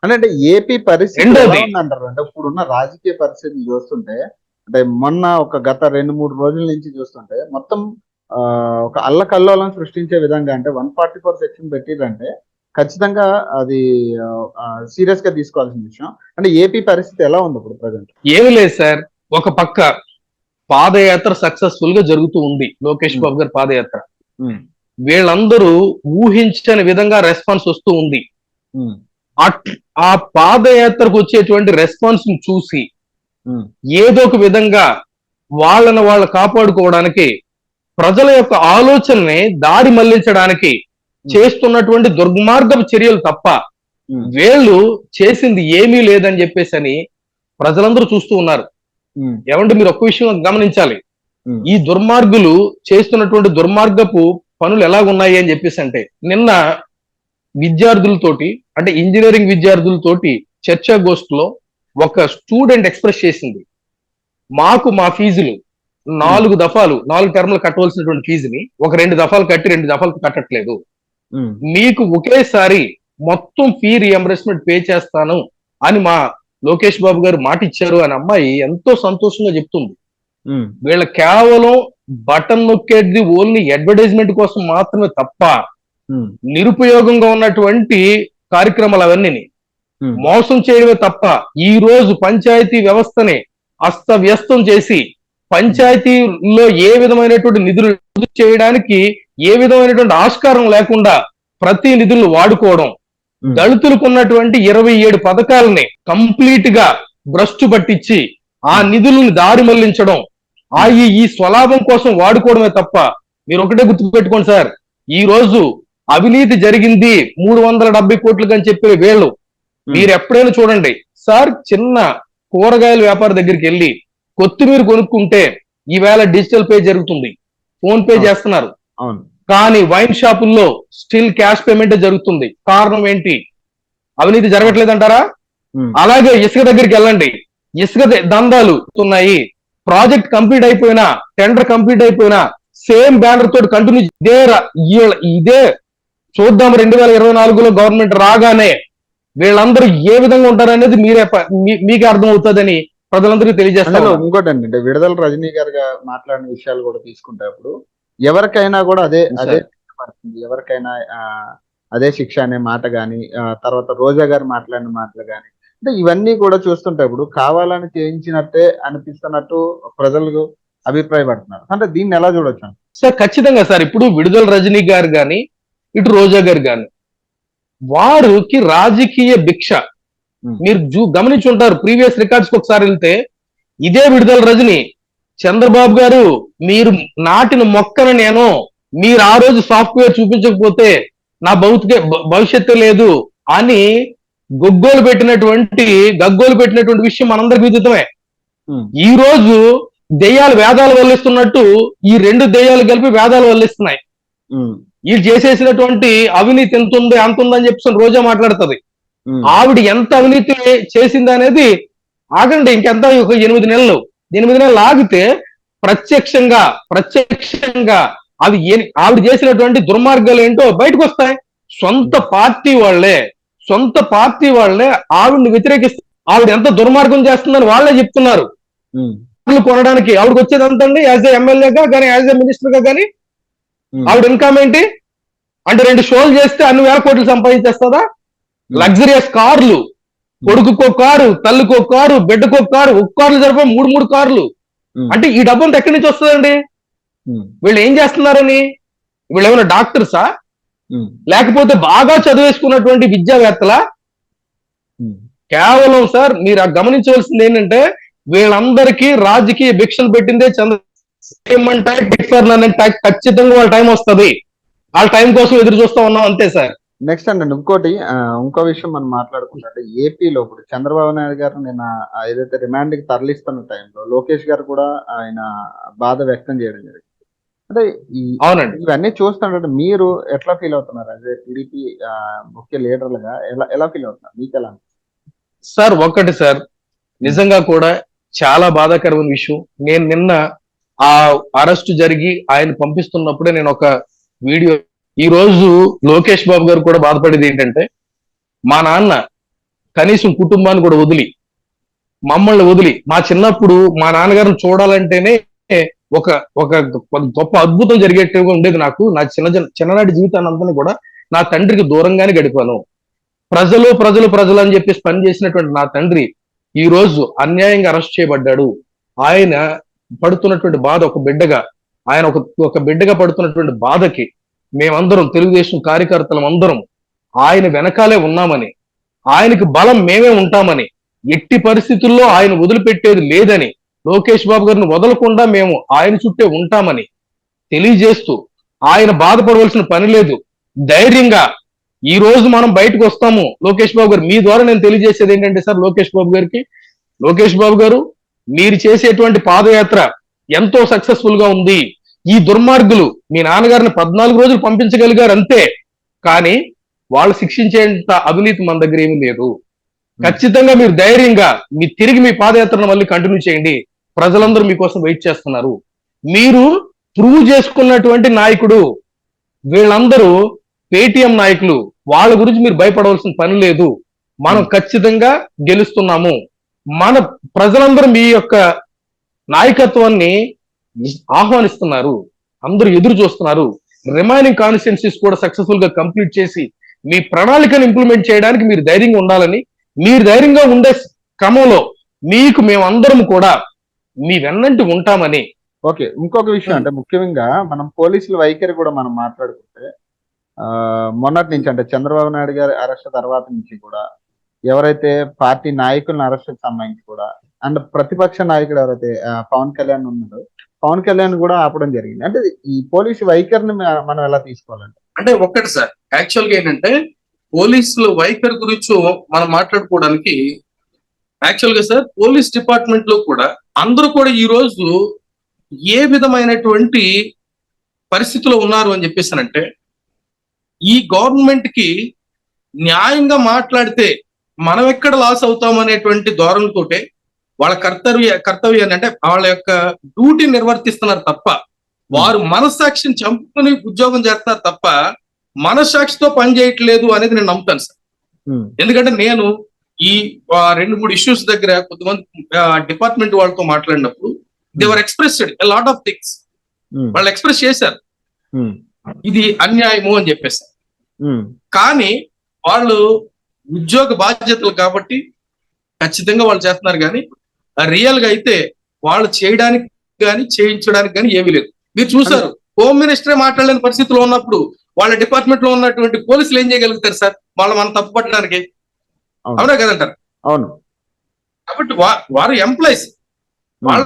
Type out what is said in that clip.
అంటే ఏపీ పరిస్థితి ఎలా రెండోది ఉందంటారు? అంటే ఇప్పుడున్న రాజకీయ పరిస్థితిని చూస్తుంటే, అంటే మొన్న ఒక గత 2, 3 రోజుల నుంచి చూస్తుంటే మొత్తం ఒక అల్లకల్లోలం సృష్టించే విధంగా అంటే 144 సెక్షన్ పెట్టిర్రంటే ఖచ్చితంగా అది సీరియస్ గా తీసుకోవాల్సిన విషయం. అంటే ఏపీ పరిస్థితి ఎలా ఉంది ఇప్పుడు ప్రెజెంట్? ఏమి లేదు సార్. ఒక పక్క పాదయాత్ర సక్సెస్ఫుల్ గా జరుగుతూ ఉంది, లోకేష్ బాబు గారి పాదయాత్ర. వీళ్ళందరూ ఊహించని విధంగా రెస్పాన్స్ వస్తూ ఉంది. ఆ పాదయాత్రకు వచ్చేటువంటి రెస్పాన్స్ ని చూసి ఏదో ఒక విధంగా వాళ్ళని వాళ్ళు కాపాడుకోవడానికి, ప్రజల యొక్క ఆలోచనని దారి మళ్లించడానికి చేస్తున్నటువంటి దుర్మార్గపు చర్యలు తప్ప వీళ్ళు చేసింది ఏమీ లేదని చెప్పేసి అని ప్రజలందరూ చూస్తూ ఉన్నారు. ఏమంటే మీరు ఒక్క విషయం గమనించాలి, ఈ దుర్మార్గులు చేస్తున్నటువంటి దుర్మార్గపు పనులు ఎలాగున్నాయి అని చెప్పేసి అంటే, నిన్న విద్యార్థులతోటి అంటే ఇంజనీరింగ్ విద్యార్థులతోటి చర్చాగోష్ఠిలో ఒక స్టూడెంట్ ఎక్స్ప్రెస్ చేసింది, మాకు మా ఫీజులు 4 దఫాలు 4 టర్ములు కట్టవలసినటువంటి ఫీజుని ఒక 2 దఫాలు కట్టి 2 దఫాలు కట్టట్లేదు, మీకు ఒకేసారి మొత్తం ఫీ రియంబర్స్మెంట్ పే చేస్తాను అని మా లోకేష్ బాబు గారు మాట ఇచ్చారు అని అమ్మాయి ఎంతో సంతోషంగా చెప్తుంది. వీళ్ళ కేవలం బటన్ నొక్కేది ఓన్లీ అడ్వర్టైజ్మెంట్ కోసం మాత్రమే తప్ప నిరుపయోగంగా ఉన్నటువంటి కార్యక్రమాలు అవన్నీ మోసం చేయడమే తప్ప ఈ రోజు పంచాయతీ వ్యవస్థని అస్తవ్యస్తం చేసి పంచాయతీలో ఏ విధమైనటువంటి నిధులు చేయడానికి ఏ విధమైనటువంటి ఆస్కారం లేకుండా ప్రతి నిధులను వాడుకోవడం, దళితులకు ఉన్నటువంటి 27 పథకాలని కంప్లీట్ గా భ్రష్టు పట్టించి ఆ నిధులను దారి మళ్లించడం, ఈ స్వలాభం కోసం వాడుకోవడమే తప్ప. మీరు ఒకటే గుర్తుపెట్టుకోండి సార్, ఈ రోజు అవినీతి జరిగింది 370 కోట్లకు అని చెప్పే వీళ్ళు మీరు ఎప్పుడైనా చూడండి సార్, చిన్న కూరగాయల వ్యాపారి దగ్గరికి వెళ్ళి కొత్తిమీర కొనుక్కుంటే ఈవేళ డిజిటల్ పే జరుగుతుంది, ఫోన్ పే చేస్తున్నారు. కానీ వైన్ షాపుల్లో స్టిల్ క్యాష్ పేమెంట్ జరుగుతుంది. కారణం ఏంటి? అవినీతి జరగట్లేదంటారా? అలాగే ఇసుక దగ్గరికి వెళ్ళండి, ఇసుక దందాలు ఉన్నాయి. ప్రాజెక్ట్ కంప్లీట్ అయిపోయినా, టెండర్ కంప్లీట్ అయిపోయినా సేమ్ బ్యానర్ తోటి కంటిన్యూ ఇదే చూద్దాం 2024లో గవర్నమెంట్ రాగానే వీళ్ళందరూ ఏ విధంగా ఉంటారనేది మీకే అర్థం అవుతుందని ప్రజలందరికీ తెలియజేస్తారు. ఇంకోటి అంటే విడుదల రజనీ గారు మాట్లాడిన విషయాలు కూడా తీసుకుంటే అప్పుడు ఎవరికైనా కూడా అదే ఎవరికైనా అదే శిక్ష అనే మాట గాని, తర్వాత రోజా గారు మాట్లాడిన మాటలు గాని, అంటే ఇవన్నీ కూడా చూస్తుంటే ఇప్పుడు కావాలని చేయించినట్టే అనిపిస్తున్నట్టు ప్రజలు అభిప్రాయపడుతున్నారు. అంటే దీన్ని ఎలా చూడొచ్చు సార్? ఖచ్చితంగా సార్, ఇప్పుడు విడుదల రజనీ గారు గాని ఇటు రోజా గారు గాని వారికి రాజకీయ భిక్ష మీరు గమనించి ఉంటారు. ప్రీవియస్ రికార్డ్స్ కి ఒకసారి వెళ్తే ఇదే విడుదల రజనీ, చంద్రబాబు గారు మీరు నాటిన మొక్కను నేను మీరు ఆ రోజు సాఫ్ట్వేర్ చూపించకపోతే నా భవిష్యత్తు లేదు అని గగ్గోలు పెట్టినటువంటి విషయం మనందరికి విదితమే. ఈ రోజు దెయ్యాలు వేదాలు వల్లిస్తున్నట్టు ఈ 2 దెయ్యాలు కలిపి వేదాలు వల్లిస్తున్నాయి. వీళ్ళు చేసేసినటువంటి అవినీతి ఎంత ఉంది అంత ఉందని చెప్పి రోజా మాట్లాడుతుంది. ఆవిడ ఎంత అవినీతి చేసింది అనేది ఆగండి, ఇంకెంత ఒక 8 నెలలు ఆగితే ప్రత్యక్షంగా అవి ఆవిడ చేసినటువంటి దుర్మార్గాలు ఏంటో బయటకు వస్తాయి. సొంత పార్టీ వాళ్ళే ఆవిడని వ్యతిరేకిస్తారు. ఆవిడ ఎంత దుర్మార్గం చేస్తుందని వాళ్ళే చెప్తున్నారు. కొనడానికి ఆవిడకి వచ్చేది అంతండి యాజ్ ఏ ఎమ్మెల్యేగా కానీ యాజ్ ఏ మినిస్టర్ గా కానీ ఆవిడ ఇన్కమ్ ఏంటి అంటే 2 షోలు చేస్తే అన్ని వేల కోట్లు సంపాదించేస్తుందా? లగ్జరియస్ కార్లు, కొడుకుకో కారు, తల్లికో కారు, బిడ్డకో కారు, ఒక కార్లు సరిపోయి 3 కార్లు. అంటే ఈ డబ్బు అంతా ఎక్కడి నుంచి వస్తుందండి? వీళ్ళు ఏం చేస్తున్నారని? వీళ్ళు ఏమైనా డాక్టర్సా లేకపోతే బాగా చదివేసుకున్నటువంటి విద్యావేత్తలా? కేవలం సార్ మీరు గమనించవలసింది ఏంటంటే వీళ్ళందరికీ రాజకీయ భిక్షలు పెట్టిందే ఖచ్చితంగా వాళ్ళ టైం వస్తుంది. వాళ్ళ టైం కోసం ఎదురు చూస్తా ఉన్నాం అంతే సార్. నెక్స్ట్ అండి ఇంకో విషయం మనం మాట్లాడుకుంటే ఏపీలో ఇప్పుడు చంద్రబాబు నాయుడు గారు నిన్న ఏదైతే రిమాండ్ కి తరలిస్తున్న టైంలో లోకేష్ గారు కూడా ఆయన బాధ వ్యక్తం చేయడం జరిగింది. అంటే ఇవన్నీ చూస్తుంటే మీరు ఎట్లా ఫీల్ అవుతున్నారు? అదే టీడీపీ ముఖ్య లీడర్లుగా ఎలా ఫీల్ అవుతున్నారు? మీకు ఎలా సార్? ఒకటి సార్, నిజంగా కూడా చాలా బాధాకరమైన విషయం. నేను నిన్న ఆ అరెస్ట్ జరిగి ఆయన పంపిస్తున్నప్పుడే నేను ఒక వీడియో, ఈ రోజు లోకేష్ బాబు గారు కూడా బాధపడేది ఏంటంటే మా నాన్న కనీసం కుటుంబాన్ని కూడా వదిలి, మమ్మల్ని వదిలి, మా చిన్నప్పుడు మా నాన్నగారిని చూడాలంటేనే ఒక ఒక గొప్ప అద్భుతం జరిగేట్టుగా ఉండేది. నాకు నా చిన్ననాటి జీవితాన్ని అంతా కూడా నా తండ్రికి దూరంగానే గడిపాను. ప్రజలు ప్రజలు ప్రజలు అని చెప్పేసి పనిచేసినటువంటి నా తండ్రి ఈ రోజు అన్యాయంగా అరెస్ట్ చేయబడ్డాడు. ఆయన పడుతున్నటువంటి బాధ ఒక బిడ్డగా, ఆయన ఒక బిడ్డగా పడుతున్నటువంటి బాధకి మేమందరం తెలుగుదేశం కార్యకర్తలం అందరం ఆయన వెనకాలే ఉన్నామని, ఆయనకి బలం మేమే ఉంటామని, ఎట్టి పరిస్థితుల్లో ఆయన వదిలిపెట్టేది లేదని, లోకేష్ బాబు గారిని వదలకుండా మేము ఆయన చుట్టే ఉంటామని తెలియజేస్తూ, ఆయన బాధపడవలసిన పని లేదు, ధైర్యంగా ఈ రోజు మనం బయటకు వస్తాము. లోకేష్ బాబు గారు, మీ ద్వారా నేను తెలియజేసేది ఏంటంటే సార్, లోకేష్ బాబు గారికి, లోకేష్ బాబు గారు మీరు చేసేటువంటి పాదయాత్ర ఎంతో సక్సెస్ఫుల్ గా ఉంది. ఈ దుర్మార్గులు మీ నాన్నగారిని 14 రోజులు పంపించగలిగారు అంతే, కానీ వాళ్ళు శిక్షించేంత అవినీతి మన దగ్గర ఏమీ లేదు. ఖచ్చితంగా మీరు ధైర్యంగా తిరిగి మీ పాదయాత్రను మళ్ళీ కంటిన్యూ చేయండి. ప్రజలందరూ మీకోసం వెయిట్ చేస్తున్నారు. మీరు ప్రూవ్ చేసుకున్నటువంటి నాయకుడు. వీళ్ళందరూ పేటిఎం నాయకులు, వాళ్ళ గురించి మీరు భయపడవలసిన పని లేదు. మనం ఖచ్చితంగా గెలుస్తున్నాము. మన ప్రజలందరూ మీ యొక్క నాయకత్వాన్ని ఆహ్వానిస్తున్నారు, అందరూ ఎదురు చూస్తున్నారు. రిమైనింగ్ కాన్స్టిట్యున్సీస్ కూడా సక్సెస్ఫుల్ గా కంప్లీట్ చేసి మీ ప్రణాళికను ఇంప్లిమెంట్ చేయడానికి మీరు ధైర్యంగా ఉండాలని, మీరు ధైర్యంగా ఉండే క్రమంలో మీకు మేమందరం కూడా మీ వెన్నంటి ఉంటామని. ఓకే, ఇంకొక విషయం అంటే ముఖ్యంగా మనం పోలీసుల వైఖరి కూడా మనం మాట్లాడుకుంటే, మొన్నటి నుంచి అంటే చంద్రబాబు నాయుడు గారి అరెస్ట్ తర్వాత నుంచి కూడా ఎవరైతే పార్టీ నాయకులను అరెస్ట్ సంబంధించి కూడా, అండ్ ప్రతిపక్ష నాయకుడు ఎవరైతే పవన్ కళ్యాణ్ ఉన్నాడో, పవన్ కళ్యాణ్ కూడా ఆపడం జరిగింది. అంటే ఈ పోలీసు వైఖరిని మనం ఎలా తీసుకోవాలంటే, అంటే ఒక్కటి సార్, యాక్చువల్ గా ఏంటంటే పోలీసుల వైఖరి గురించి మనం మాట్లాడుకోవడానికి, యాక్చువల్ గా సార్ పోలీస్ డిపార్ట్మెంట్ లో కూడా అందరూ కూడా ఈ రోజు ఏ విధమైనటువంటి పరిస్థితిలో ఉన్నారు అని చెప్పేసానంటే, ఈ గవర్నమెంట్ కి న్యాయంగా మాట్లాడితే మనం ఎక్కడ లాస్ అవుతాం అనేటువంటి ధోరణితోటే వాళ్ళ కర్తవ్యాన్ని అంటే వాళ్ళ యొక్క డ్యూటీ నిర్వర్తిస్తున్నారు తప్ప, వారు మనస్సాక్షిని చంపుకొని ఉద్యోగం చేస్తున్నారు తప్ప మనస్సాక్షితో పని చేయట్లేదు అనేది నేను నమ్ముతాను సార్. ఎందుకంటే నేను ఈ 2-3 ఇష్యూస్ దగ్గర కొంతమంది డిపార్ట్మెంట్ వాళ్ళతో మాట్లాడినప్పుడు they've expressed a lot of things. వాళ్ళు ఎక్స్ప్రెస్ చేశారు ఇది అన్యాయము అని చెప్పేసి. కానీ వాళ్ళు ఉద్యోగ బాధ్యతలు కాబట్టి ఖచ్చితంగా వాళ్ళు చేస్తున్నారు, కానీ రియల్ గా అయితే వాళ్ళు చేయడానికి కానీ చేయించడానికి కానీ ఏమీ లేదు. మీరు చూసారు, హోమ్ మినిస్టరే మాట్లాడలేని పరిస్థితిలో ఉన్నప్పుడు వాళ్ళ డిపార్ట్మెంట్ లో ఉన్నటువంటి పోలీసులు ఏం చేయగలుగుతారు సార్ వాళ్ళు మనం తప్పు పట్టడానికి? అవునా కదంటారు? అవును. కాబట్టి వారు ఎంప్లాయీస్, వాళ్ళ